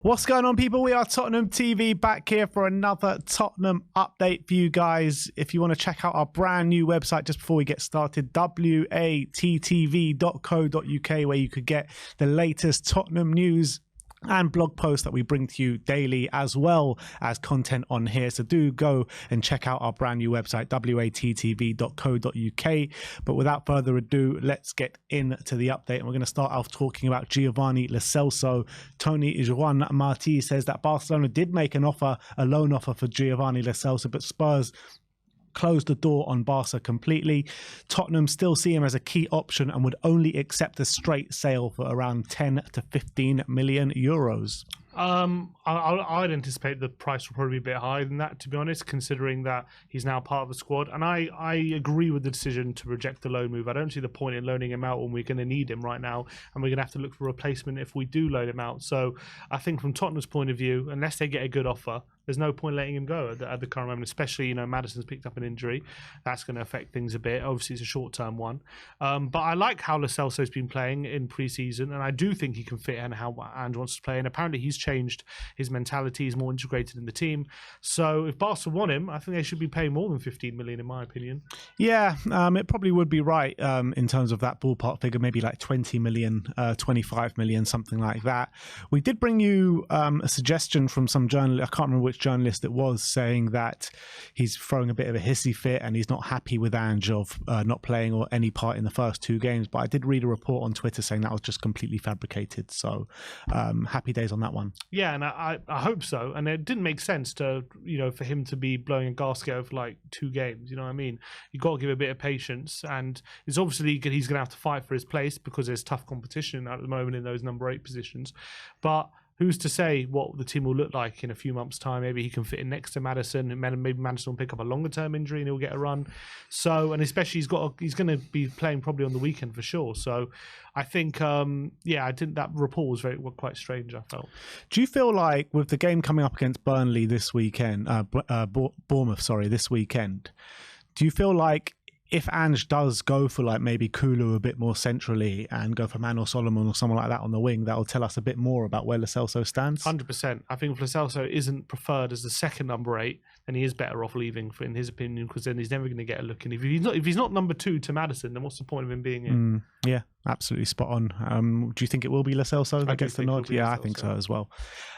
What's going on, people? We are Tottenham TV, back here for another Tottenham update for you guys. If you want to check out our brand new website just before we get started, WeAreTottenhamTV.co.uk, where you could get the latest Tottenham news and blog posts that we bring to you daily, as well as content on here. So do go and check out our brand new website, WeAreTottenhamTV.co.uk. But without further ado, let's get into the update. And we're going to start off talking about Giovanni Lo Celso. Tony Juan Martí says that Barcelona did make an offer, a loan offer for Giovanni Lo Celso, but Spurs closed the door on Barca completely. Tottenham still see him as a key option and would only accept a straight sale for around 10 to 15 million euros. I'd anticipate the price will probably be a bit higher than that, to be honest, considering that he's now part of the squad. And I agree with the decision to reject the loan move. I don't see the point in loaning him out when we're going to need him right now, and we're going to have to look for a replacement if we do loan him out. So I think from Tottenham's point of view, unless they get a good offer, there's no point letting him go at the current moment, especially, you know, Maddison's picked up an injury. That's going to affect things a bit. Obviously, it's a short-term one. But I like how Lo Celso's been playing in pre-season, and I do think he can fit in how Ange wants to play. And apparently he's changed his mentality. He's more integrated in the team. So if Barca want him, I think they should be paying more than 15 million, in my opinion. Yeah, it probably would be right in terms of that ballpark figure, maybe like 20 million, 25 million, something like that. We did bring you a suggestion from some journalist, I can't remember which journalist it was, saying that he's throwing a bit of a hissy fit and he's not happy with Ange of not playing or any part in the first two games. But I did read a report on Twitter saying that was just completely fabricated. So happy days on that one. Yeah, and I hope so. And it didn't make sense to, you know, for him to be blowing a gasket over like 2 games. You know what I mean? You've got to give a bit of patience. And it's obviously he's going to have to fight for his place because there's tough competition at the moment in those number 8 positions. But who's to say what the team will look like in a few months' time? Maybe he can fit in next to Maddison, and maybe Maddison will pick up a longer-term injury and he'll get a run. So, and especially he's going to be playing probably on the weekend for sure. So, I think, I think that report was quite strange, I felt. Do you feel like with the game coming up against Burnley this weekend, Bournemouth, this weekend, do you feel like if Ange does go for like maybe Kulu a bit more centrally and go for Manor Solomon or someone like that on the wing, that will tell us a bit more about where Lo Celso stands? 100%. I think if Lo Celso isn't preferred as the second number 8, then he is better off leaving, in his opinion, because then he's never going to get a look. And if he's not number 2 to Maddison, then what's the point of him being in? Yeah, absolutely spot on. Do you think it will be Lo Celso that gets the nod? Yeah, I think so as well.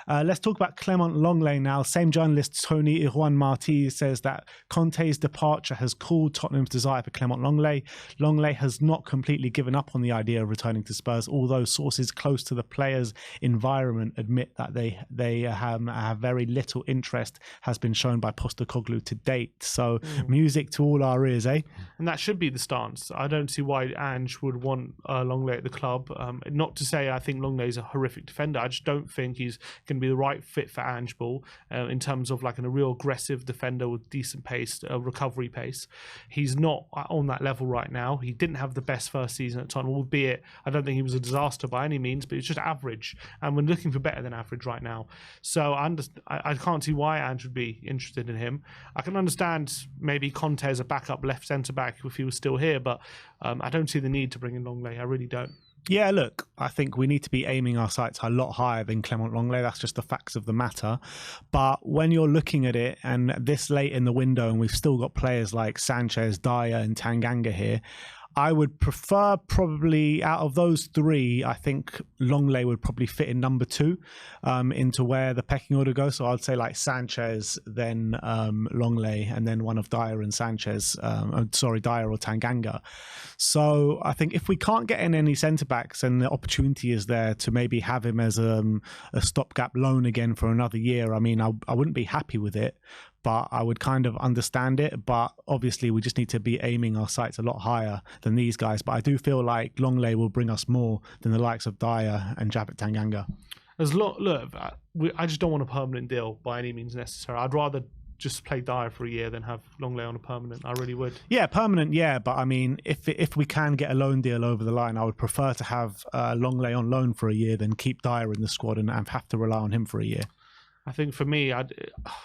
Let's talk about Clement Lenglet now. Same journalist, Tony Juan Martí, says that Conte's departure has cooled Tottenham's desire for Clement Lenglet. Lenglet has not completely given up on the idea of returning to Spurs, although sources close to the player's environment admit that they have very little interest has been shown by Postecoglou to date. So music to all our ears, eh? And that should be the stance. I don't see why Ange would want Lenglet at the club. Not to say I think Lenglet is a horrific defender. I just don't think he's going to be the right fit for Ange Ball in terms of like a real aggressive defender with decent pace, recovery pace. He's not on that level right now. He didn't have the best first season at Tottenham, albeit I don't think he was a disaster by any means, but it's just average. And we're looking for better than average right now. So I can't see why Ange would be interested in him. I can understand maybe Conte as a backup left centre-back if he was still here, but I don't see the need to bring in Lenglet. I really don't. Yeah, look, I think we need to be aiming our sights a lot higher than Clement Lenglet. That's just the facts of the matter. But when you're looking at it, and this late in the window, and we've still got players like Sanchez, Dyer, and Tanganga here, I would prefer probably out of those 3, I think Lenglet would probably fit in number 2 into where the pecking order goes. So I'd say like Sanchez, then Lenglet, and then one of Dyer and Sanchez. Dyer or Tanganga. So I think if we can't get in any centre-backs and the opportunity is there to maybe have him as a stopgap loan again for another year, I mean, I wouldn't be happy with it, but I would kind of understand it. But obviously we just need to be aiming our sights a lot higher than these guys. But I do feel like Lenglet will bring us more than the likes of Dyer and Japhet Tanganga. I just don't want a permanent deal by any means necessary. I'd rather just play Dyer for a year than have Lenglet on a permanent. I really would. Yeah, permanent, yeah. But I mean, if we can get a loan deal over the line, I would prefer to have Lenglet on loan for a year than keep Dyer in the squad and have to rely on him for a year. I think for me,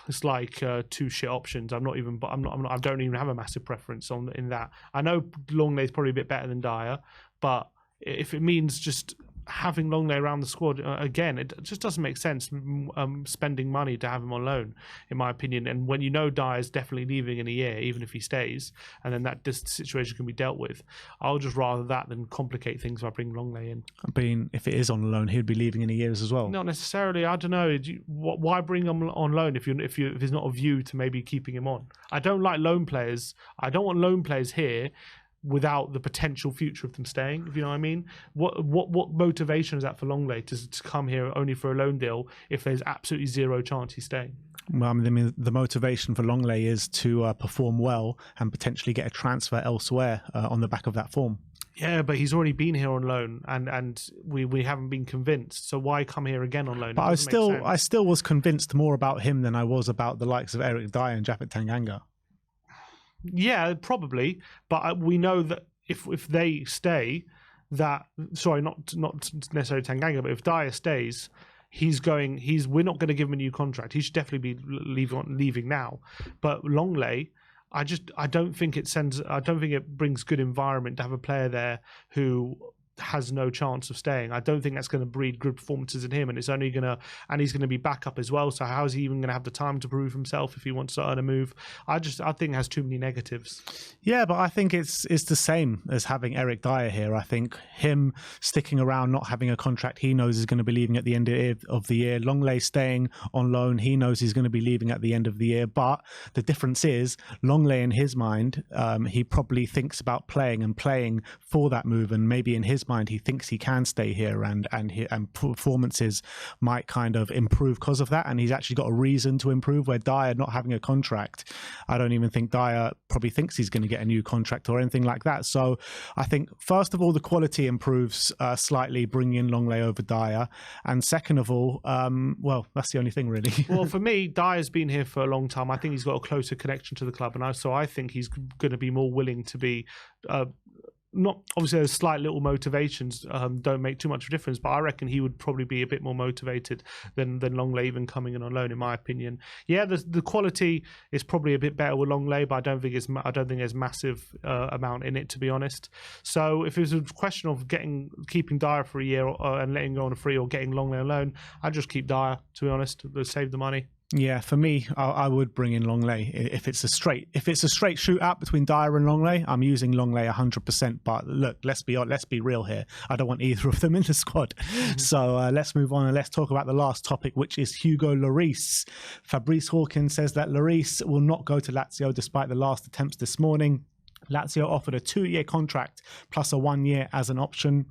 it's like 2 shit options. I don't even have a massive preference in that. I know Lenglet is probably a bit better than Dyer, but if it means just having Lenglet around the squad, again, it just doesn't make sense spending money to have him on loan, in my opinion. And when you know Dyer's definitely leaving in a year, even if he stays, and then that situation can be dealt with, I'll just rather that than complicate things by bringing Lenglet in. I mean, if it is on loan, he'd be leaving in a year as well. Not necessarily. I don't know. Why bring him on loan if there's not a view to maybe keeping him on? I don't like loan players. I don't want loan players here without the potential future of them staying, if you know what I mean. What motivation is that for Lenglet to come here only for a loan deal if there's absolutely zero chance he's staying? Well, I mean, the motivation for Lenglet is to perform well and potentially get a transfer elsewhere on the back of that form. Yeah, but he's already been here on loan, and we haven't been convinced. So why come here again on loan? But I still was convinced more about him than I was about the likes of Eric Dyer and Japhet Tanganga. Yeah, probably, but we know that if they stay, not necessarily Tanganga, but if Dyer stays, we're not going to give him a new contract. He should definitely be leaving now. But Lenglet, I don't think it brings good environment to have a player there who has no chance of staying. I don't think that's going to breed good performances in him, and he's going to be backup as well. So how is he even going to have the time to prove himself if he wants to earn a move? I think it has too many negatives. Yeah, but I think it's the same as having Eric Dyer here. I think him sticking around, not having a contract he knows he's going to be leaving at the end of the year. Lenglet staying on loan, he knows he's going to be leaving at the end of the year. But the difference is Lenglet, in his mind, he probably thinks about playing for that move, and maybe in his mind he thinks he can stay here and performances might kind of improve because of that, and he's actually got a reason to improve. Where Dyer not having a contract, I don't even think Dyer probably thinks he's going to get a new contract or anything like that. So I think first of all the quality improves slightly bringing in Lenglet over Dyer, and second of all, well, that's the only thing really. Well, for me, Dyer's been here for a long time. I think he's got a closer connection to the club, and I think he's going to be more willing to be not obviously those slight little motivations don't make too much of a difference, but I reckon he would probably be a bit more motivated than Lenglet even coming in on loan, in my opinion. Yeah, the quality is probably a bit better with Lenglet, but I don't think there's massive amount in it, to be honest. So if it was a question of keeping Dyer for a year and letting go on a free, or getting Lenglet on loan, I'd just keep Dyer, to be honest. Save the money. Yeah, for me, I would bring in Lenglet if it's a straight shootout between Dyer and Lenglet. I'm using Lenglet 100%. But look, let's be real here. I don't want either of them in the squad. Mm-hmm. So let's move on and let's talk about the last topic, which is Hugo Lloris. Fabrice Hawkins says that Lloris will not go to Lazio despite the last attempts this morning. Lazio offered a 2-year contract plus a 1 year as an option,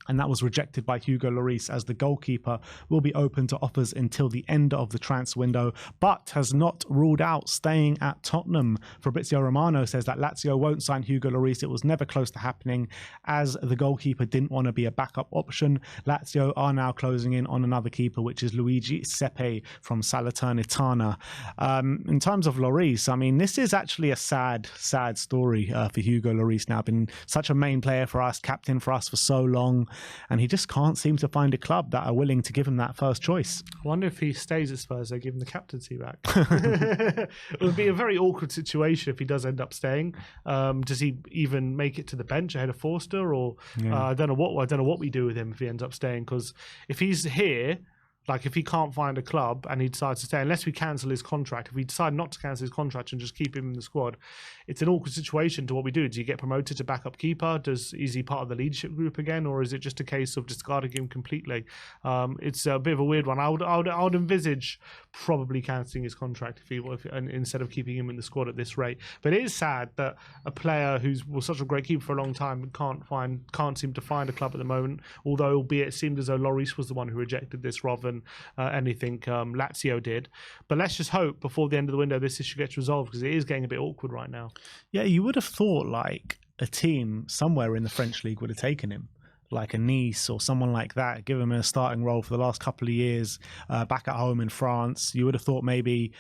and that was rejected by Hugo Lloris, as the goalkeeper will be open to offers until the end of the transfer window, but has not ruled out staying at Tottenham. Fabrizio Romano says that Lazio won't sign Hugo Lloris. It was never close to happening, as the goalkeeper didn't want to be a backup option. Lazio are now closing in on another keeper, which is Luigi Sepe from Salernitana. In terms of Lloris, I mean, this is actually a sad story for Hugo Lloris now. Been such a main player for us, captain for us for so long, and he just can't seem to find a club that are willing to give him that first choice. I wonder if he stays at Spurs, they give him the captaincy back. It would be a very awkward situation if he does end up staying. Does he even make it to the bench ahead of Forster, or I don't know what we do with him if he ends up staying? Because if he's here, like if he can't find a club and he decides to stay, unless we cancel his contract, if we decide not to cancel his contract and just keep him in the squad, it's an awkward situation to what we do. Do you get promoted to backup keeper? Is he part of the leadership group again, or is it just a case of discarding him completely? It's a bit of a weird one. I would envisage probably cancelling his contract instead of keeping him in the squad at this rate. But it is sad that a player was such a great keeper for a long time can't seem to find a club at the moment. Although, albeit it seemed as though Lloris was the one who rejected this rather than anything Lazio did. But let's just hope before the end of the window this issue gets resolved, because it is getting a bit awkward right now. Yeah, you would have thought like a team somewhere in the French league would have taken him, like a Nice or someone like that, give him a starting role for the last couple of years back at home in France. You would have thought maybe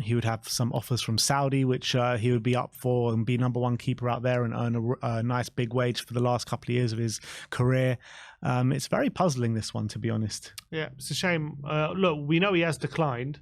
he would have some offers from Saudi, which he would be up for, and be number one keeper out there and earn a nice big wage for the last couple of years of his career. It's very puzzling, this one, to be honest. Yeah, it's a shame. Look, we know he has declined,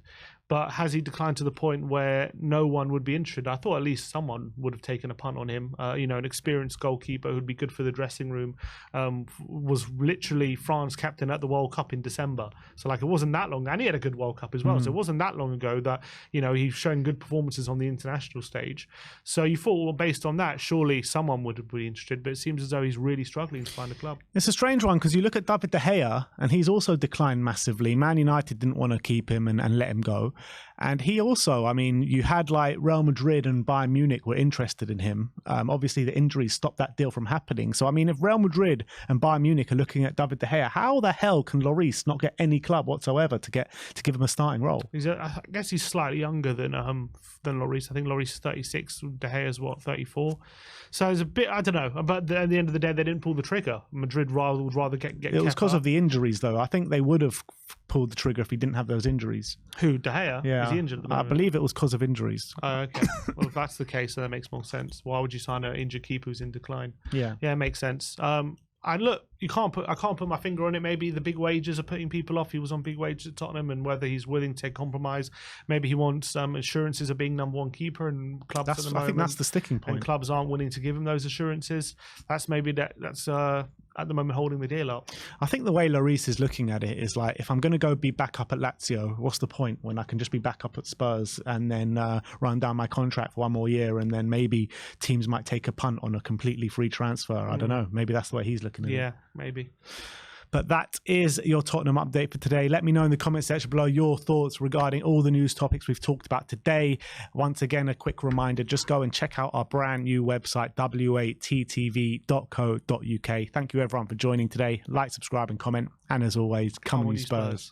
But has he declined to the point where no one would be interested? I thought at least someone would have taken a punt on him. An experienced goalkeeper who'd be good for the dressing room, was literally France captain at the World Cup in December. So like it wasn't that long, and he had a good World Cup as well. So it wasn't that long ago that he's showing good performances on the international stage. So you thought, well, based on that, surely someone would be interested. But it seems as though he's really struggling to find a club. It's a strange one because you look at David De Gea and he's also declined massively. Man United didn't want to keep him and let him go. And he also, you had like Real Madrid and Bayern Munich were interested in him. Obviously, the injuries stopped that deal from happening. So, if Real Madrid and Bayern Munich are looking at David De Gea, how the hell can Lloris not get any club whatsoever to give him a starting role? I guess he's slightly younger than Lloris. I think Lloris is 36. De Gea's 34. So it's a bit, I don't know. But at the end of the day, they didn't pull the trigger. Madrid would rather get It was because of the injuries, though. I think they would have pulled the trigger if he didn't have those injuries. Who, De Gea? Yeah. Is he injured at the moment? I believe it was because of injuries. Oh, okay. Well, if that's the case, then that makes more sense. Why would you sign an injured keeper who's in decline? Yeah. Yeah, it makes sense. I can't put my finger on it. Maybe the big wages are putting people off. He was on big wages at Tottenham, and whether he's willing to take compromise. Maybe he wants assurances of being number one keeper, and clubs at the moment. I think that's the sticking point. And clubs aren't willing to give him those assurances. That's at the moment holding the deal up. I think the way Lloris is looking at it is like, if I'm going to go be back up at Lazio, what's the point when I can just be back up at Spurs and then run down my contract for one more year, and then maybe teams might take a punt on a completely free transfer. I don't know. Maybe that's the way he's looking at it. Yeah, maybe. But that is your Tottenham update for today. Let me know in the comment section below your thoughts regarding all the news topics we've talked about today. Once again, a quick reminder, just go and check out our brand new website, WeAreTottenhamTV.co.uk. Thank you everyone for joining today. Like, subscribe and comment. And as always, come on you Spurs.